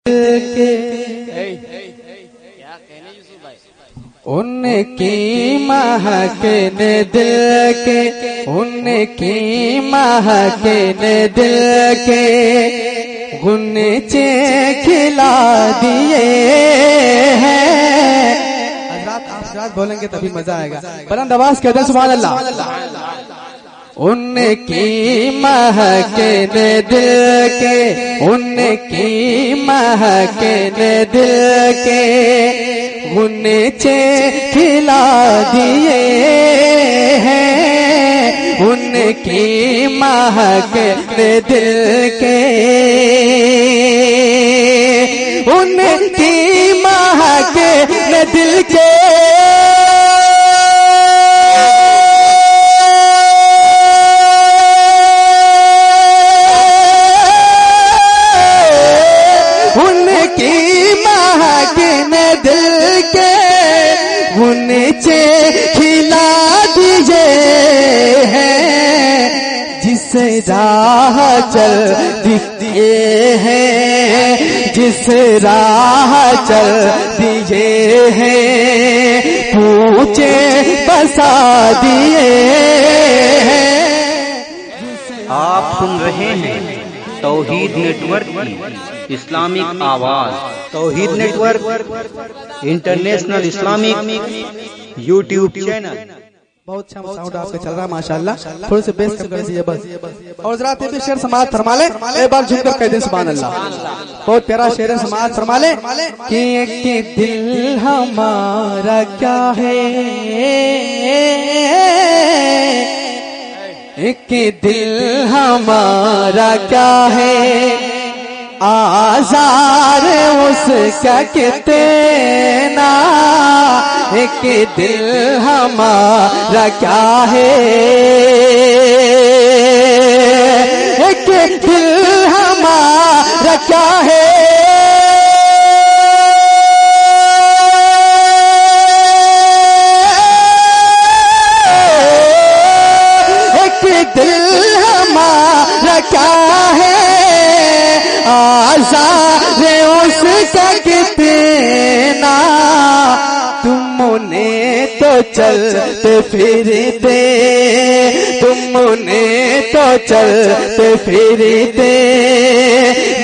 ان کی مہکنے دل کے، ان کی مہکنے دل کے غنچے کھلا دیے ہیں۔ حضرات بولیں گے تبھی مزہ آئے گا، بلند آواز کہتے ہیں سبحان اللہ۔ ان کی مہکنے دل کے، ان کی مہکنے دل کے غنچے کھلا دیے ہیں، ان کی مہکنے دل کے، ان کی مہکنے دل کے غنچے کھلا دیجئے ہیں، جس راہ چل دیے ہیں، جس راہ چل دیے ہیں، پوچھے بسا دیے ہیں۔ آپ سن رہے ہیں توحید نیٹ ورک کی اسلامک آواز۔ Tawheed network international Islamic YouTube channel. بہت اچھا ساؤنڈ آپ کا چل رہا ہے ماشاءاللہ، تھوڑے سے بیس کم کر دیجیے بس۔ اور حضرات یہ بھی شعر سماعت فرما لیں، ایک بار جھک کر کہہ دیں سبحان اللہ۔ بہت پیارا شعر سماعت فرما لیں کہ ایک دل ہمارا کیا ہے، ایک دل ہمارا کیا ہے، آزار اس کا کتنا، ایک دل ہمارا کیا ہے، ایک دل ہمارا کیا ہے، ایک دل ہمارا کیا ہے، آزار اس کا کتنا، تم نے تو چلتے پھرتے، تم نے تو چلتے پھرتے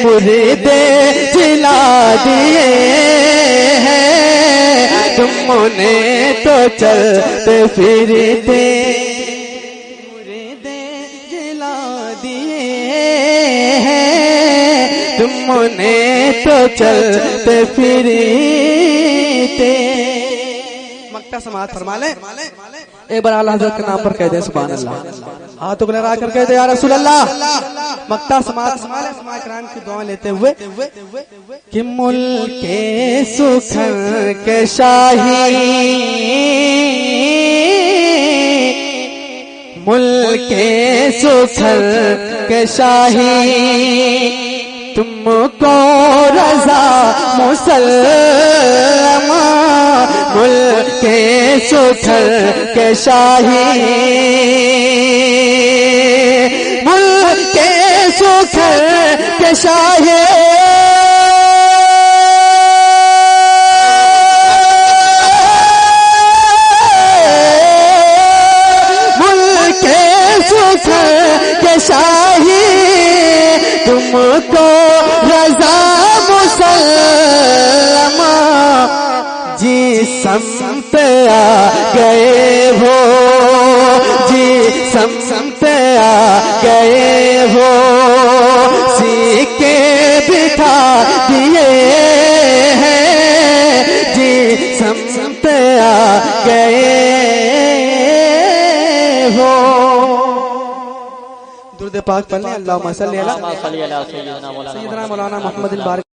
مردے جلا دیے ہیں، تم نے تو چلتے پھرتے مردے جلا دیے ہیں، تم نے تو چلتے پھرتے۔ مکتا سماعت فرما لیں، ایک بار اعلیٰ حضرت کے نام پر کہہ دیں سبحان اللہ، ہاتھوں کو لہرا کر کہہ دیں یا رسول اللہ۔ مکتا سماعت فرما لیں، سماع کرام کی دعائیں لیتے ہوئے کہ ملک سکھر کے شاہی، ملک سکھر کے شاہی، تم کو رضا مسلم، ملک سکھر کے شاہی، ملک سکھر کے شاہی، ملک سکھر کے شاہی، تم کو رضا مسلم، جی سمت آ گئے ہو، جی سمت آ گئے ہو، سیکھے بٹھا دیے ہیں، جی سمت آ گئے ہو۔ درود پاک پڑھ لیں، اللہم صلی علی سیدنا مولانا محمد البارک۔